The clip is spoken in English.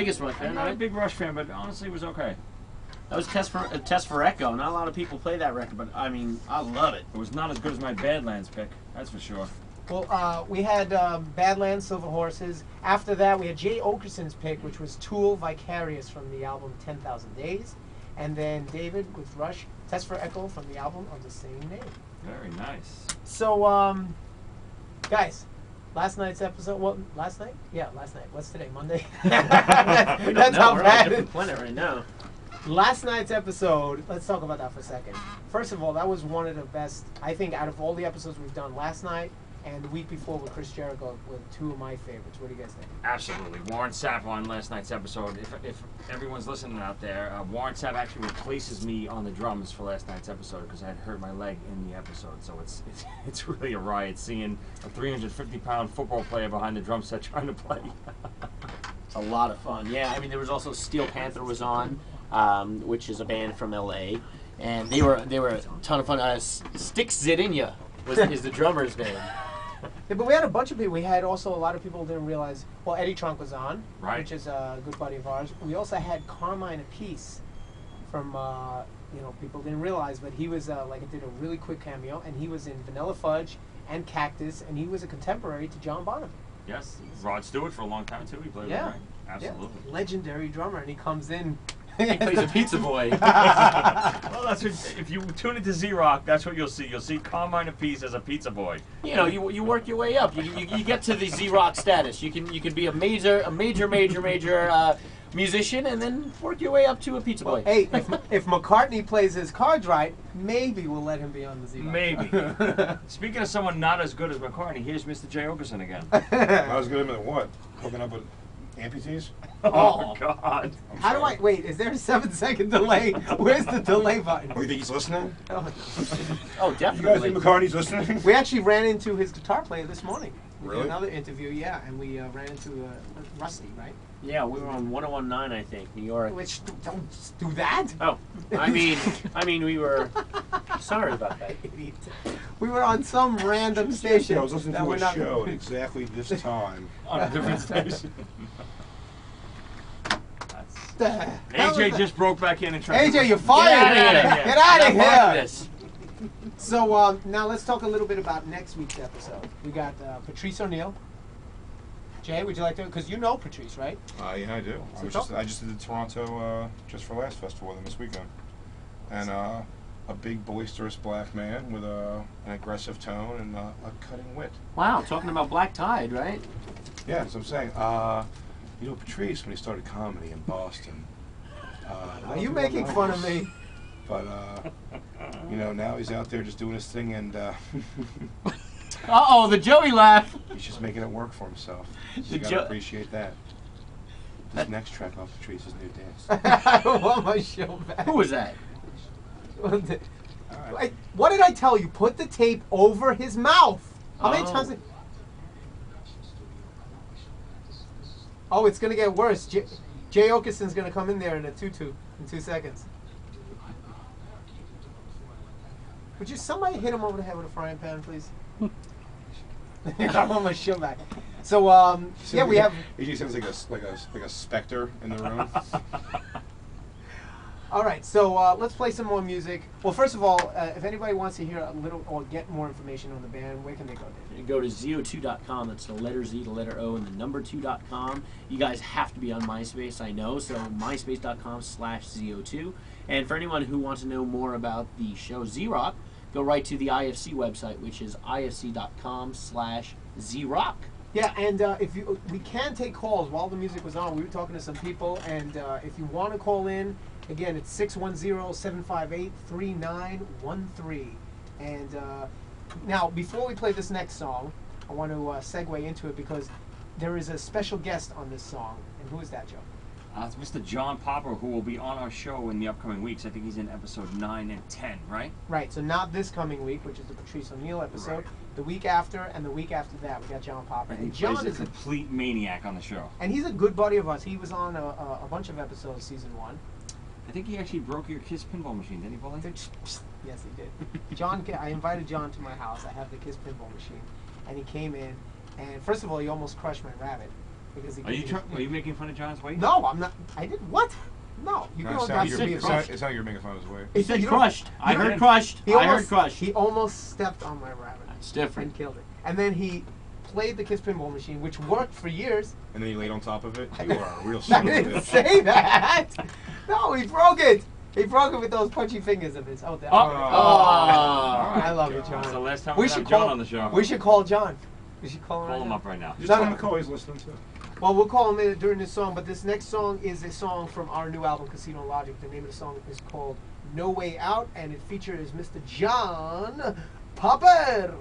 Biggest Rush fan, I'm not right? a big Rush fan, but honestly, it was okay. That was a test for Echo. Not a lot of people play that record, but I mean, I love it. It was not as good as my Badlands pick, that's for sure. Well, we had Badlands, Silver Horses. After that, we had Jay Oakerson's pick, which was Tool, Vicarious from the album 10,000 Days. And then David with Rush, Test for Echo from the album of the same name. Very nice. So, guys, last night's episode, well, last night? Yeah, last night. What's today, Monday? That's how We're on a bad different planet right now. Last night's episode, let's talk about that for a second. First of all, that was one of the best, I think, out of all the episodes we've done last night and the week before with Chris Jericho were two of my favorites. What do you guys think? Absolutely. Warren Sapp on last night's episode. If everyone's listening out there, Warren Sapp actually replaces me on the drums for last night's episode because I had hurt my leg in the episode. So it's really a riot seeing a 350-pound football player behind the drum set trying to play. It's a lot of fun. Yeah, I mean, there was also Steel Panther was on, which is a band from LA, and they were a ton of fun. Stick Zedinya is the drummer's name. Yeah, but we had a bunch of people. We had also a lot of people who didn't realize. Well, Eddie Trunk was on, Right. which is a good buddy of ours. We also had Carmine Appice from, people didn't realize, but he was did a really quick cameo, and he was in Vanilla Fudge and Cactus, and he was a contemporary to John Bonham. Yes. Rod Stewart for a long time, too. He played with him, right? Absolutely. Yeah, legendary drummer, and he comes in. He plays a pizza boy. Well, that's what, if you tune into Z-Rock, that's what you'll see. You'll see Carmine Appice as a pizza boy. You know, you work your way up. You get to the Z-Rock status. You can be a major musician, and then work your way up to a pizza boy. Hey, if McCartney plays his cards right, maybe we'll let him be on the Z-Rock. Maybe. Speaking of someone not as good as McCartney, here's Mr. Jay Oakerson again. I was good at what? Hooking up with amputees? Oh, God. How do I wait? Is there a 7-second delay? Where's the delay button? Oh, you think he's listening? Oh, You guys definitely. think McCartney's listening? We actually ran into his guitar player this morning. We did Really? another interview, yeah, and we ran into Rusty, right? Yeah, we were on 1019, I think, New York. Which don't do that. Oh, I mean, we were sorry about that. Idiot. We were on some random station. I was listening that to we're a not- show at exactly this time. On a different station. The hell is AJ that? just broke back in and tried AJ, to... you're fired. Get out of Mark here. this. So now let's talk a little bit about next week's episode. We got Patrice O'Neill. Jay, would you like to? Because you know Patrice, right? Yeah, I do. I just did the Toronto Just for Laughs festival with him this weekend, and a big boisterous black man with an aggressive tone and a cutting wit. Wow, talking about Black Tide, right? Yeah, that's what I'm saying. Patrice, when he started comedy in Boston. Are you making fun of me? But now he's out there just doing his thing, and Uh-oh, the Joey laugh. he's just making it work for himself. So The you gotta appreciate that. This next track off Patrice's new dance. I don't want my show back. Who was that? What did I tell you? Put the tape over his mouth. How many times? Oh, it's gonna get worse. Jay Oakerson's gonna come in there in a tutu in 2 seconds. Would you somebody hit him over the head with a frying pan, please? I want my show back. So yeah, we have. He just sounds like a specter in the room. All right, so let's play some more music. Well, first of all, if anybody wants to hear a little or get more information on the band, where can they go, Dave? Go to ZO2.com. That's the letter Z, the letter O, and the number 2.com. You guys have to be on MySpace, I know, so myspace.com/ZO2. And for anyone who wants to know more about the show Z-Rock, go right to the IFC website, which is ifc.com/ZRock. Yeah, and we can take calls while the music was on. We were talking to some people, and if you want to call in, again, it's 610-758-3913. And now, before we play this next song, I want to segue into it because there is a special guest on this song. And who is that, Joe? It's Mr. John Popper, who will be on our show in the upcoming weeks. I think he's in episode 9 and 10, right? Right, so not this coming week, which is the Patrice O'Neill episode. Right. The week after and the week after that, we got John Popper. And he And John plays is a complete maniac on the show. and he's a good buddy of ours. He was on a bunch of episodes, season 1. I think he actually broke your Kiss pinball machine, didn't he, Paulie? Yes, he did. John, I invited John to my house. I have the Kiss pinball machine, and he came in, and first of all, he almost crushed my rabbit. because he Are you couldn't- are you making fun of John's weight? No, I'm not. I did what? No, you No, don't it's have not to you're, be it's, crushed. not, it's not you're making fun of his weight. He said You don't- crushed. I you heard don't- crushed. He I almost, heard crushed. He almost stepped on my rabbit It's and different. killed it. And then he played the Kiss pinball machine, which worked for years. And then he laid on top of it. You are a real I son of a didn't bitch. say that. No, he broke it. He broke it with those punchy fingers of his. Oh, Oh. I love it, John. That's the last time We we should have John call on the show. We should call John. We should call him. Call right him now. up right now. Just No, tell him no. to call. He's listening too. Well, we'll call him during this song, but this next song is a song from our new album, Casino Logic. The name of the song is called No Way Out, and it features Mr. John Popper.